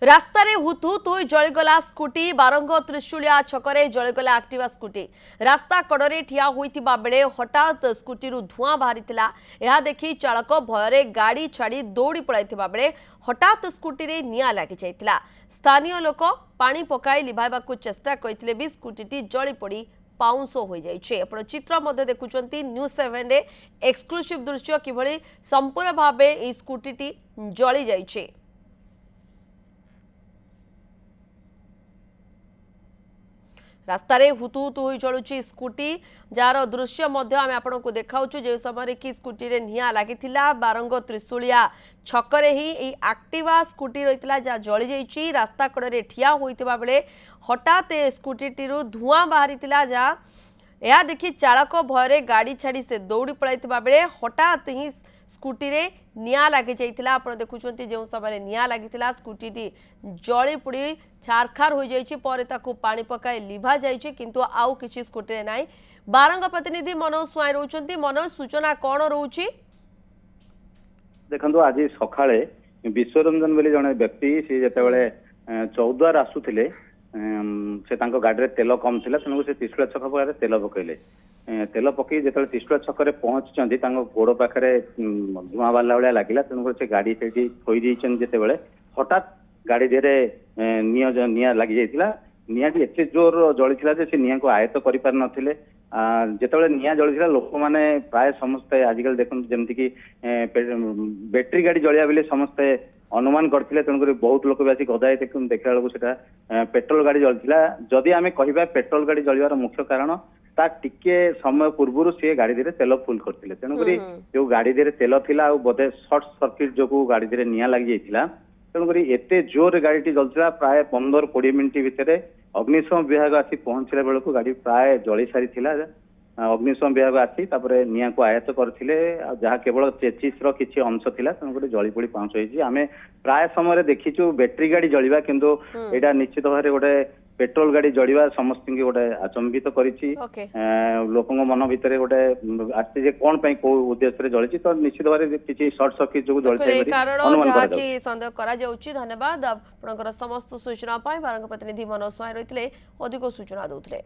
ରାସ୍ତାରେ ହୁତୁହୁତୁ ହୋଇ ଜଳିଗଲା ସ୍କୁଟି। ବାରଙ୍ଗ ତ୍ରିଶୂଳିଆ ଛକରେ ଜଳିଗଲା ଆକ୍ଟିଭା ସ୍କୁଟି। ରାସ୍ତା କଡ଼ରେ ଠିଆ ହୋଇଥିବା ବେଳେ ହଠାତ୍ ସ୍କୁଟିରୁ ଧୂଆଁ ବାହାରିଥିଲା। ଏହା ଦେଖି ଚାଳକ ଭୟରେ ଗାଡ଼ି ଛାଡ଼ି ଦୌଡ଼ି ପଳାଇଥିବା ବେଳେ ହଠାତ୍ ସ୍କୁଟିରେ ନିଆଁ ଲାଗିଯାଇଥିଲା। ସ୍ଥାନୀୟ ଲୋକ ପାଣି ପକାଇ ଲିଭାଇବାକୁ ଚେଷ୍ଟା କରିଥିଲେ ବି ସ୍କୁଟିଟି ଜଳିପୋଡ଼ି ପାଉଁଶ ହୋଇଯାଇଛି। ଆପଣ ଚିତ୍ର ମଧ୍ୟ ଦେଖୁଛନ୍ତି ନ୍ୟୁଜ୍ 7 ରେ ଏକ୍ସକ୍ଲୁସିଭ ଦୃଶ୍ୟ କିଭଳି ସମ୍ପୂର୍ଣ୍ଣ ଭାବେ ଏହି ସ୍କୁଟିଟି ଜଳି ଯାଇଛି। रास्तारे हुतुहुतु होई जळुची स्कूटी जार दृश्य आम आपको देखाऊँ जो समय कि स्कूटी रे निआं लागिथिला। बारंग त्रिशूलिया छकरे ही एक्टिवा स्कूटी रही जहाँ जली जाइए। रास्ता कड़े ठिया होइतिबा बेले हठात स्कूटी धूआं बाहरी जहाँ यह देखि चालक भୟରେ गाड़ी छाड़ी से दौड़ी पड़ाइतिबा बेले हठात ही स्कूटी रे निआं लगी जाइतिला। आपण देखुछंती जो समय निआं लागितिला स्कूटी जली पोड़ी छारखार हो जाइछि। पर ताकू पानी पकाई लिभा जाइछि किंतु आउ किछि स्कूटी रे नाही। बारंग प्रतिनिधि मनोज स्वाई रहउछंती। मनोज सूचना कोन रहउछि? देखंतु आज सकाळे विश्वरंजन बोली जने व्यक्ति से जेतेबेले चौद्वार आसुथिले से तांको गाड़ी रे तेल कम थिला तेणु से त्रिशूलिया छक पाखे तेल पकईले। तेल पकई जो त्रिशूलिया छक पहुंची गोड़ पाखे धूआं बाहला भाया लगे तेणुक से गाड़ी से थोई देते हठात गाड़ी देहरे निआं लगी जाइतिला। निआंटी एते जोर जली से निआं को आयत्त कर पार नथिले। जेतेबेले निआं जली लोक मैंने प्राय समस्ते आजिकल देखते जमती कि बैटेरी गाड़ी जलिया बेले समस्ते अनुमान करते तेणुक बहुत लोक भी आसी गदाई देखा बेलू से पेट्रोल गाड़ी जलिला। जदि आम कह पेट्रोल गाड़ी जलिबार मुख्य कारण ता टिके समय पूर्व सी गाड़ी दे तेल फुल करते तेणुक जो गाड़ी दे तेल थिला बोधे सर्ट सर्किट जो गाड़ी दे निआं लगी जाइतिला। तेणुक एते जोर गाड़ी जलता प्राय 15-20 मिनिट भितर अग्निशम विभाग आसी पहुंचला बेलू गाड़ी प्राय जली सारी थिला। अग्निशम विभाग आसी तापरे निआं को आयत्त करथिले जहाँ केवल चेचिस रो किछि अंश थिला तेणुक जली पोड़ी पाउंस होइछि। आमे प्राय समय देखिछु बैटरी गाड़ी जलिबा किंतु एटा निश्चित भाବରେ गोटे पेट्रोल गाड़ी जलिबा समस्त की गोटे अचंबित करिछि। लोकंग मन भितर गोटे आछि जे कोन पई को उद्देश्य रे जलिछि तो निश्चित भाବରେ किछि शॉर्ट सर्किट जो जलि थाइ कारण जहा कि संदेह करा जाउछि। धन्यवाद आपनकर समस्त सूचना पाई। बारंग प्रतिनिधि मनोज स्वाई रहितले अधिक सूचना दउथले।